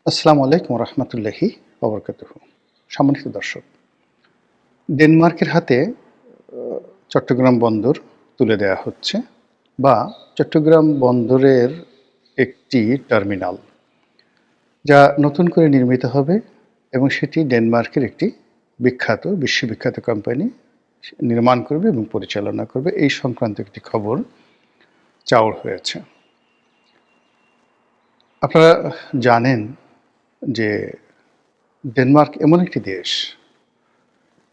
আসসালামু আলাইকুম রহমতুল্লাহি ওবরকাতুহু। সম্মানিত দর্শক, ডেনমার্কের হাতে চট্টগ্রাম বন্দর তুলে দেওয়া হচ্ছে, বা চট্টগ্রাম বন্দরের একটি টার্মিনাল যা নতুন করে নির্মিত হবে, এবং সেটি ডেনমার্কের একটি বিশ্ববিখ্যাত কোম্পানি নির্মাণ করবে এবং পরিচালনা করবে। এই সংক্রান্ত একটি খবর চাউর হয়েছে। আপনারা জানেন যে ডেনমার্ক এমন একটি দেশ,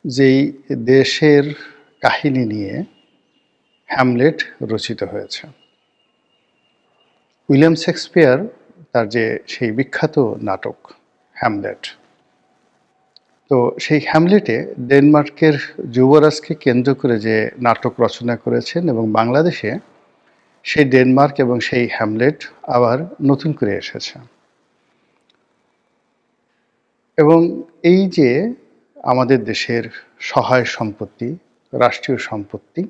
যেই দেশের কাহিনী নিয়ে হ্যামলেট রচিত হয়েছে। উইলিয়াম শেক্সপিয়ার তার যে সেই বিখ্যাত নাটক হ্যামলেট, তো সেই হ্যামলেটে ডেনমার্কের যুবরাজকে কেন্দ্র করে যে নাটক রচনা করেছেন, এবং বাংলাদেশে সেই ডেনমার্ক এবং সেই হ্যামলেট আবার নতুন করে এসেছে। এবং এই যে আমাদের দেশের সহায় সম্পত্তি, রাষ্ট্রীয় সম্পত্তি,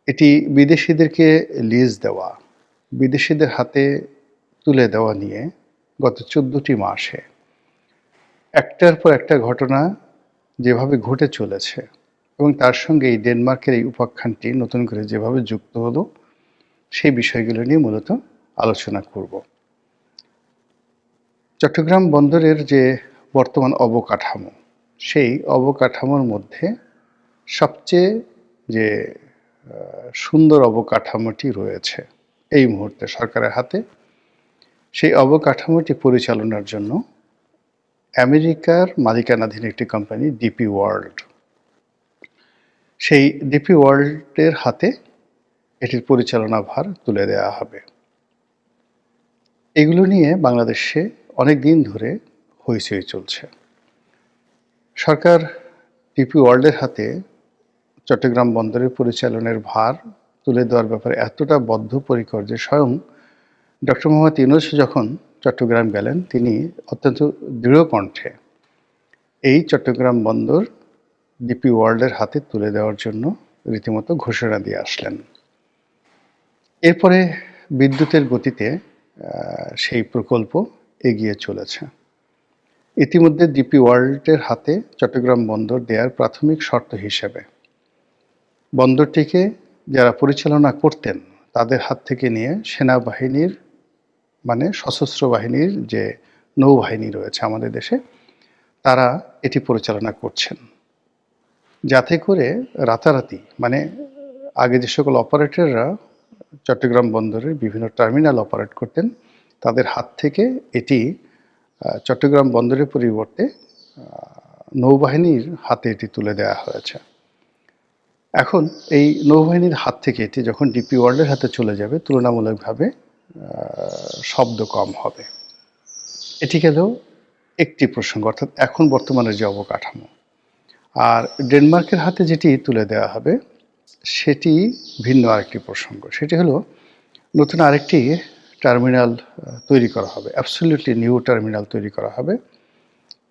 এটি বিদেশিদেরকে লিজ দেওয়া, বিদেশিদের হাতে তুলে দেওয়া নিয়ে গত 14টি মাসে একটার পর একটা ঘটনা যেভাবে ঘটে চলেছে, এবং তার সঙ্গে এই ডেনমার্কের এই উপাখ্যানটি নতুন করে যেভাবে যুক্ত হলো, সেই বিষয়গুলো নিয়ে মূলত আলোচনা করব। চট্টগ্রাম বন্দরের যে বর্তমান অবকাঠামো, সেই অবকাঠামোর মধ্যে সবচেয়ে যে সুন্দর অবকাঠামোটি রয়েছে এই মুহূর্তে সরকারের হাতে, সেই অবকাঠামোটি পরিচালনার জন্য আমেরিকার মালিকানাধীন একটি কোম্পানি ডিপি ওয়ার্ল্ড, সেই ডিপি ওয়ার্ল্ডের হাতে এটির পরিচালনা ভার তুলে দেওয়া হবে। এগুলো নিয়ে বাংলাদেশে অনেক দিন ধরে হইচই চলছে। সরকার ডিপি ওয়ার্ল্ডের হাতে চট্টগ্রাম বন্দরের পরিচালনার ভার তুলে দেওয়ার ব্যাপারে এতটা বদ্ধপরিকর যে স্বয়ং ডক্টর মোহাম্মদ ইউনূস যখন চট্টগ্রাম গেলেন, তিনি অত্যন্ত দৃঢ় কণ্ঠে এই চট্টগ্রাম বন্দর ডিপি ওয়ার্ল্ডের হাতে তুলে দেওয়ার জন্য রীতিমতো ঘোষণা দিয়ে আসলেন। এরপরে বিদ্যুতের গতিতে সেই প্রকল্প এগিয়ে চলেছে। ইতিমধ্যে ডিপি ওয়ার্ল্ডের হাতে চট্টগ্রাম বন্দর দেওয়ার প্রাথমিক শর্ত হিসেবে বন্দরটিকে যারা পরিচালনা করতেন তাদের হাত থেকে নিয়ে সেনাবাহিনীর, মানে সশস্ত্র বাহিনীর যে নৌবাহিনী রয়েছে আমাদের দেশে, তারা এটি পরিচালনা করছেন, যাতে করে রাতারাতি, মানে আগে যে সকল অপারেটররা চট্টগ্রাম বন্দরের বিভিন্ন টার্মিনাল অপারেট করতেন, তাদের হাত থেকে এটি চট্টগ্রাম বন্দরের পরিবর্তে নৌবাহিনীর হাতে এটি তুলে দেওয়া হয়েছে। এখন এই নৌবাহিনীর হাত থেকে এটি যখন ডিপি ওয়ার্ল্ডের হাতে চলে যাবে, তুলনামূলকভাবে শব্দ কম হবে। এটি গেল একটি প্রসঙ্গ, অর্থাৎ এখন বর্তমানের যে অবকাঠামো। আর ডেনমার্কের হাতে যেটি তুলে দেওয়া হবে সেটি ভিন্ন আরেকটি প্রসঙ্গ। সেটি হলো নতুন আরেকটি টার্মিনাল তৈরি করা হবে, অ্যাবসলিউটলি নিউ টার্মিনাল তৈরি করা হবে।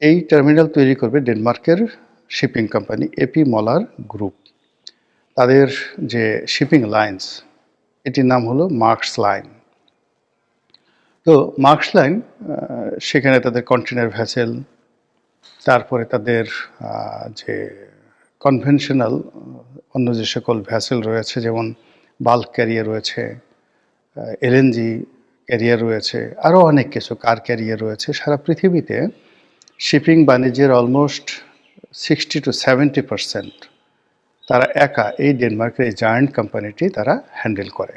এই টার্মিনাল তৈরি করবে ডেনমার্কের shipping company AP Moller group. তাদের যে শিপিং লাইন্স, এটির নাম হলো মার্কস লাইন। তো মার্কস লাইন, সেখানে তাদের কন্টেনার ভ্যাসেল, তারপরে তাদের যে কনভেনশনাল অন্য যে সকল ভ্যাসেল রয়েছে, যেমন বাল্ক ক্যারিয়ার রয়েছে, এলএনজি ক্যারিয়ার রয়েছে, আরও অনেক কিছু, কার ক্যারিয়ার রয়েছে। সারা পৃথিবীতে শিপিং বাণিজ্যের অলমোস্ট 60-70% তারা একা এই ডেনমার্কের এই জায়ান্ট কোম্পানিটি তারা হ্যান্ডেল করে।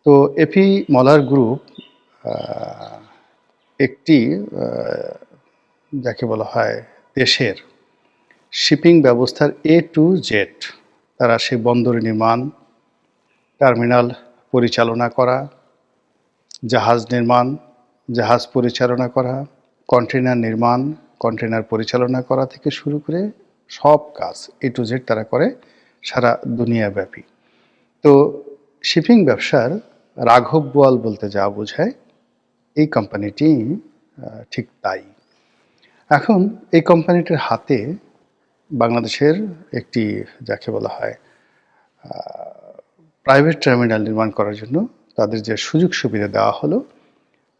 তো এপি মলার গ্রুপ একটি যাকে বলা হয় দেশের শিপিং ব্যবস্থার A to Z, তারা সেই বন্দর নির্মাণ, টার্মিনাল পরিচালনা করা, জাহাজ নির্মাণ, জাহাজ পরিচালনা করা, কন্টেনার নির্মাণ, কন্টেনার পরিচালনা করা থেকে শুরু করে সব কাজ A to Z তারা করে সারা দুনিয়াব্যাপী। তো শিপিং ব্যবসার রাঘব বোয়াল বলতে যা বোঝায়, এই কোম্পানিটি ঠিক তাই। এখন এই কোম্পানিটির হাতে বাংলাদেশের একটি যাকে বলা হয় প্রাইভেট টার্মিনাল নির্মাণ করার জন্য তাদের যে সুযোগ সুবিধা দেওয়া হলো,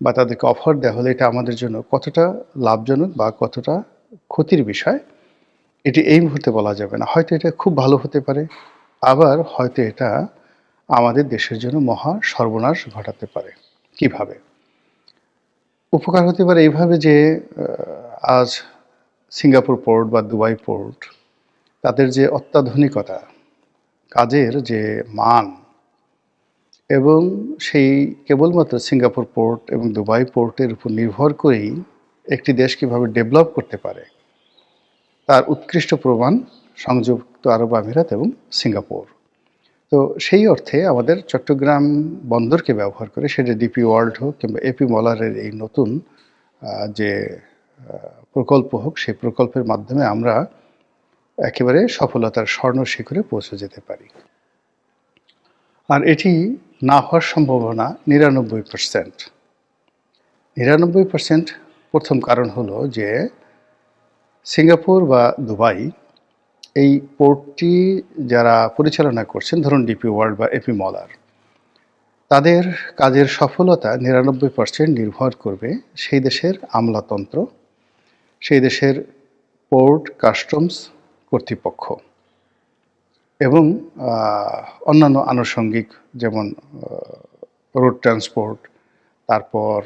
বা তাদেরকে অফার দেওয়া হলে এটা আমাদের জন্য কতটা লাভজনক বা কতটা ক্ষতির বিষয়, এটি এই মুহূর্তে বলা যাবে না। হয়তো এটা খুব ভালো হতে পারে, আবার হয়তো এটা আমাদের দেশের জন্য মহা সর্বনাশ ঘটাতে পারে। কিভাবে? উপকার হতে পারে এইভাবে যে আজ সিঙ্গাপুর পোর্ট বা দুবাই পোর্ট, তাদের যে অত্যাধুনিকতা, কাজের যে মান, এবং সেই কেবলমাত্র সিঙ্গাপুর পোর্ট এবং দুবাই পোর্টের উপর নির্ভর করেই একটি দেশ কীভাবে ডেভেলপ করতে পারে, তার উৎকৃষ্ট প্রমাণ সংযুক্ত আরব আমিরাত এবং সিঙ্গাপুর। তো সেই অর্থে আমাদের চট্টগ্রাম বন্দরকে ব্যবহার করে, সেটা ডিপি ওয়ার্ল্ড হোক কিংবা এপি মলারের এই নতুন যে প্রকল্প হোক, সেই প্রকল্পের মাধ্যমে আমরা একেবারে সফলতার স্বর্ণ শিখরে পৌঁছে যেতে পারি। আর এটি না হওয়ার সম্ভাবনা ৯৯%। ৯৯% প্রথম কারণ হলো যে সিঙ্গাপুর বা দুবাই এই পোর্টটি যারা পরিচালনা করছেন, ধরুন ডিপি ওয়ার্ল্ড বা এপি মলার, তাদের কাজের সফলতা ৯৯% নির্ভর করবে সেই দেশের আমলাতন্ত্র, সেই দেশের পোর্ট কাস্টমস কর্তৃপক্ষ এবং অন্যান্য আনুষঙ্গিক, যেমন রোড ট্রান্সপোর্ট, তারপর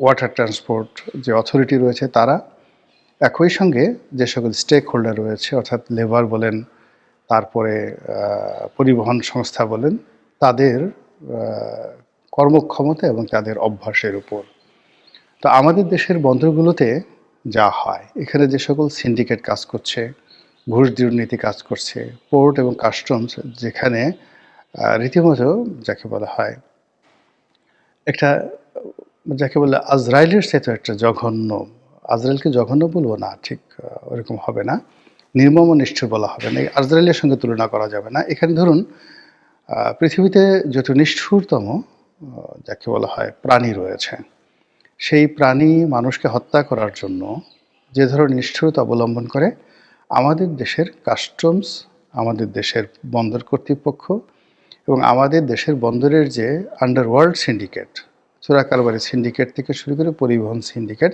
ওয়াটার ট্রান্সপোর্ট যে অথরিটি রয়েছে তারা, একই সঙ্গে যে সকল স্টেক হোল্ডার রয়েছে, অর্থাৎ লেবার বলেন, তারপরে পরিবহন সংস্থা বলেন, তাদের কর্মক্ষমতা এবং তাদের অভ্যাসের উপর। তো আমাদের দেশের বন্দরগুলোতে যা হয়, এখানে যে সকল সিন্ডিকেট কাজ করছে, ঘুষ দুর্নীতি কাজ করছে, পোর্ট এবং কাস্টমস যেখানে রীতিমতো যাকে বলা হয় একটা, যাকে বলে আজরাইলের সাথে একটা জঘন্য, আজরাইলকে জঘন্য বলবো না, ঠিক ওরকম হবে না, নির্মম নিষ্ঠুর বলা হবে না, আজরাইলের সঙ্গে তুলনা করা যাবে না। এখানে ধরুন পৃথিবীতে যত নিষ্ঠুরতম যাকে বলা হয় প্রাণী রয়েছে, সেই প্রাণী মানুষকে হত্যা করার জন্য যে ধরনের নিষ্ঠুরতা অবলম্বন করে, আমাদের দেশের কাস্টমস, আমাদের দেশের বন্দর কর্তৃপক্ষ এবং আমাদের দেশের বন্দরের যে আন্ডারওয়ার্ল্ড সিন্ডিকেট, চোরা কারবারি সিন্ডিকেট থেকে শুরু করে পরিবহন সিন্ডিকেট,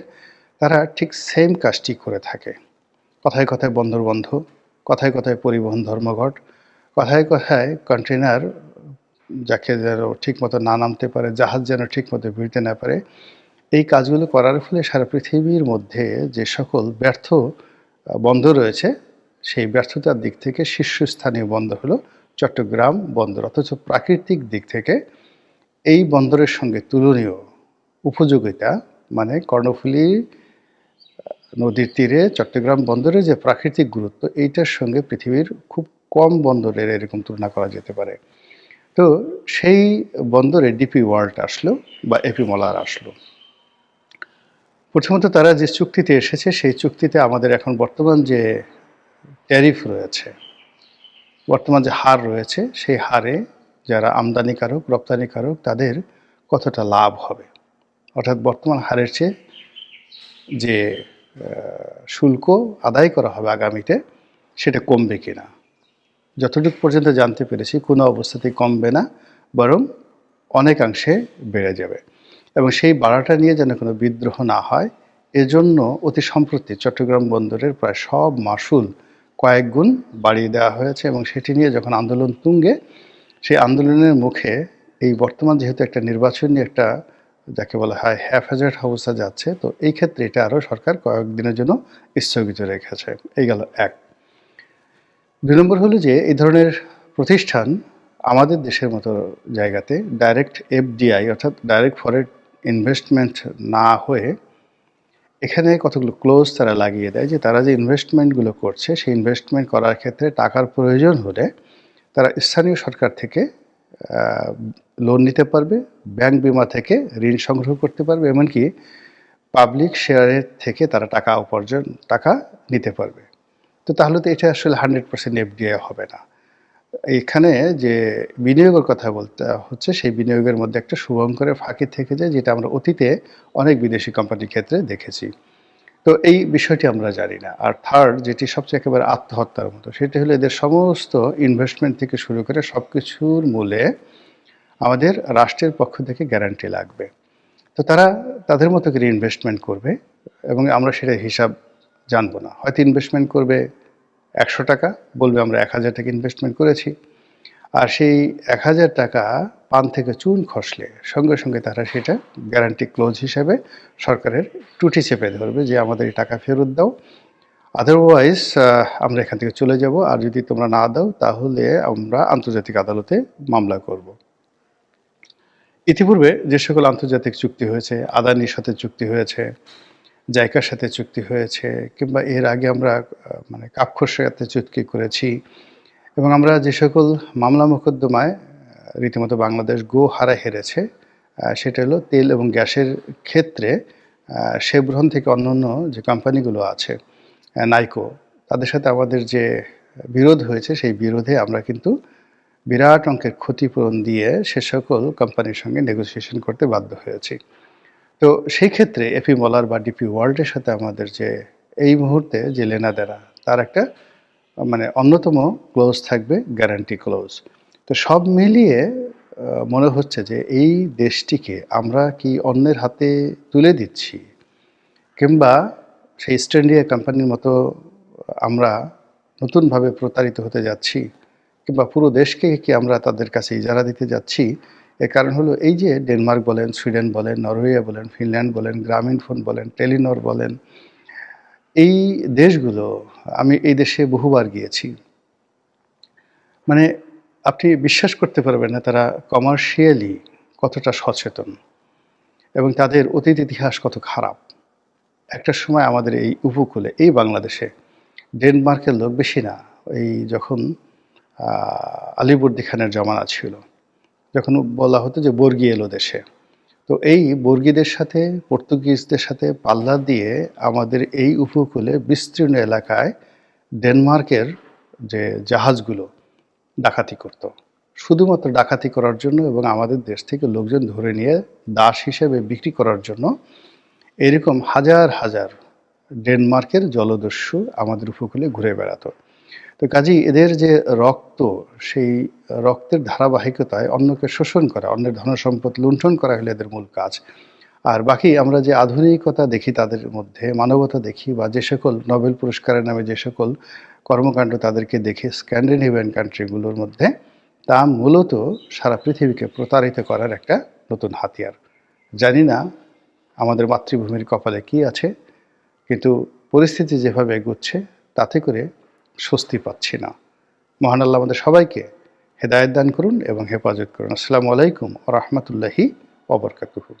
তারা ঠিক সেম কাজটি করে থাকে। কথায় কথায় বন্দর বন্ধ, কথায় কথায় পরিবহন ধর্মঘট, কথায় কথায় কন্টেনার যাকে যেন ঠিকমতো না নামতে পারে, জাহাজ যেন ঠিকমতো ভিড়তে না পারে। এই কাজগুলো করার ফলে সারা পৃথিবীর মধ্যে যে সকল ব্যর্থ বন্দর রয়েছে, সেই ব্যর্থতার দিক থেকে শীর্ষস্থানীয় বন্দর হলো চট্টগ্রাম বন্দর। অথচ প্রাকৃতিক দিক থেকে এই বন্দরের সঙ্গে তুলনীয় উপযোগিতা, মানে কর্ণফুলী নদীর তীরে চট্টগ্রাম বন্দরের যে প্রাকৃতিক গুরুত্ব, এইটার সঙ্গে পৃথিবীর খুব কম বন্দরের এরকম তুলনা করা যেতে পারে। তো সেই বন্দরে ডিপি ওয়ার্ল্ড আসলো বা এপি মলার আসলো। প্রথমত তারা যে চুক্তিতে এসেছে, সেই চুক্তিতে আমাদের এখন বর্তমান যে ট্যারিফ রয়েছে, বর্তমান যে হার রয়েছে, সেই হারে যারা আমদানিকারক রপ্তানিকারক তাদের কতটা লাভ হবে, অর্থাৎ বর্তমান হারের চেয়ে যে শুল্ক আদায় করা হবে আগামীতে, সেটা কমবে কিনা। যতটুকু পর্যন্ত জানতে পেরেছি, কোনো অবস্থাতেই কমবে না, বরং অনেকাংশে বেড়ে যাবে। এবং সেই বাড়াটা নিয়ে যেন কোনো বিদ্রোহ না হয়, এজন্য অতি সম্প্রতি চট্টগ্রাম বন্দরের প্রায় সব মাশুল কয়েক গুণ বাড়িয়ে দেওয়া হয়েছে। এবং সেটি নিয়ে যখন আন্দোলন তুঙ্গে, সেই আন্দোলনের মুখে এই বর্তমান যেহেতু একটা নির্বাচনী একটা যাকে বলা হয় হ্যাফাজার্ড অবস্থা যাচ্ছে, তো এই ক্ষেত্রে এটা আরও সরকার কয়েকদিনের জন্য স্থগিত রেখেছে। এই গেল এক। ২ নম্বর হলো যে এই ধরনের প্রতিষ্ঠান আমাদের দেশের মতো জায়গাতে ডাইরেক্ট এফডিআই অর্থাৎ ডাইরেক্ট ফরেন ইনভেস্টমেন্ট না হয়ে এখানে কতগুলো ক্লোজ তারা লাগিয়ে দেয় যে তারা যে ইনভেস্টমেন্টগুলো করছে, সেই ইনভেস্টমেন্ট করার ক্ষেত্রে টাকার প্রয়োজন হলে তারা স্থানীয় সরকার থেকে লোন নিতে পারবে, ব্যাংক বিমা থেকে ঋণ সংগ্রহ করতে পারবে, এমনকি পাবলিক শেয়ারের থেকে তারা টাকা নিতে পারবে। তো তাহলে তো এটা আসলে 100% এফডিআই হবে না। এখানে যে বিনিয়োগের কথা বলতে হচ্ছে, সেই বিনিয়োগের মধ্যে একটা শুভঙ্করের ফাঁকি থেকে যায়, যেটা আমরা অতীতে অনেক বিদেশি কোম্পানির ক্ষেত্রে দেখেছি। তো এই বিষয়টি আমরা জানি না। আর থার্ড, যেটি সবচেয়ে একেবারে আত্মহত্যার মতো, সেটি হলো এদের সমস্ত ইনভেস্টমেন্ট থেকে শুরু করে সব কিছুর মূলে আমাদের রাষ্ট্রের পক্ষ থেকে গ্যারান্টি লাগবে। তো তারা তাদের মতো করে ইনভেস্টমেন্ট করবে এবং আমরা সেটা হিসাব জানবো না। হয়তো ইনভেস্টমেন্ট করবে ১০০ টাকা, বলবে আমরা ১,০০০ টাকা ইনভেস্টমেন্ট করেছি। আর সেই ১,০০০ টাকা পান থেকে চুন খসলে সঙ্গে সঙ্গে তারা সেটা গ্যারান্টি ক্লোজ হিসেবে সরকারের টুটি চেপে ধরবে যে আমাদের এই টাকা ফেরত দাও, আদারওয়াইজ আমরা এখান থেকে চলে যাব, আর যদি তোমরা না দাও তাহলে আমরা আন্তর্জাতিক আদালতে মামলা করব। ইতিপূর্বে যে সকল আন্তর্জাতিক চুক্তি হয়েছে, আদানির সাথে চুক্তি হয়েছে, জাইকার সাথে চুক্তি হয়েছে, কিংবা এর আগে আমরা মানে কাপখোসের সাথে চুক্তি করেছি, এবং আমরা যে সকল মামলা মোকদ্দমায় রীতিমতো বাংলাদেশ গো হারা হেরেছে, সেটা হলো তেল এবং গ্যাসের ক্ষেত্রে শেভরন থেকে অন্যান্য যে কোম্পানিগুলো আছে, নাইকো, তাদের সাথে আমাদের যে বিরোধ হয়েছে, সেই বিরোধে আমরা কিন্তু বিরাট অঙ্কের ক্ষতিপূরণ দিয়ে সে সকল কোম্পানির সঙ্গে নেগোসিয়েশন করতে বাধ্য হয়েছি। তো সেই ক্ষেত্রে এপি মলার বা ডিপি ওয়ার্ল্ডের সাথে আমাদের যে এই মুহূর্তে যে লেনাদেনা, তার একটা মানে অন্যতম ক্লোজ থাকবে গ্যারান্টি ক্লোজ। তো সব মিলিয়ে মনে হচ্ছে যে এই দেশটিকে আমরা কি অন্যের হাতে তুলে দিচ্ছি, কিংবা সেই ইস্ট ইন্ডিয়া কোম্পানির মতো আমরা নতুনভাবে প্রতারিত হতে যাচ্ছি, কিংবা পুরো দেশকে কি আমরা তাদের কাছে ইজারা দিতে যাচ্ছি। এর কারণ হলো এই যে ডেনমার্ক বলেন, সুইডেন বলেন, নরওয়ে বলেন, ফিনল্যান্ড বলেন, গ্রামীণ ফোন বলেন, টেলিনর বলেন, এই দেশগুলো, আমি এই দেশে বহুবার গিয়েছি, মানে আপনি বিশ্বাস করতে পারবেন না তারা কমার্শিয়ালি কতটা সচেতন এবং তাদের অতীত ইতিহাস কত খারাপ। একটা সময় আমাদের এই উপকূলে, এই বাংলাদেশে ডেনমার্কের লোক বেশি না, এই যখন আলিবর্দি খানের জমানা ছিল, যখন বলা হতো যে বর্গি এলো দেশে, তো এই বর্গীদের সাথে, পর্তুগিজদের সাথে পাল্লা দিয়ে আমাদের এই উপকূলে বিস্তীর্ণ এলাকায় ডেনমার্কের যে জাহাজগুলো ডাকাতি করত, শুধুমাত্র ডাকাতি করার জন্য এবং আমাদের দেশ থেকে লোকজন ধরে নিয়ে দাস হিসেবে বিক্রি করার জন্য। এরকম হাজার হাজার ডেনমার্কের জলদস্যু আমাদের উপকূলে ঘুরে বেড়াতো। তো কাজেই এদের যে রক্ত, সেই রক্তের ধারাবাহিকতায় অন্যকে শোষণ করা, অন্যের ধনসম্পদ লুণ্ঠন করা হলো এদের মূল কাজ। আর বাকি আমরা যে আধুনিকতা দেখি তাদের মধ্যে, মানবতা দেখি, বা যে সকল নোবেল পুরস্কারের নামে যে সকল কর্মকাণ্ড তাদেরকে দেখি স্ক্যান্ডিনেভিয়ান কান্ট্রিগুলোর মধ্যে, তা মূলত সারা পৃথিবীকে প্রতারিত করার একটা নতুন হাতিয়ার। জানি না আমাদের মাতৃভূমির কপালে কি আছে, কিন্তু পরিস্থিতি যেভাবে এগোচ্ছে তাতে করে স্বস্তি পাচ্ছি না। মহান আল্লাহ আমাদের সবাইকে হেদায়েত দান করুন এবং হেফাজত করুন। আসসালামু আলাইকুম ওয়া রাহমাতুল্লাহি ওয়া বারাকাতুহু।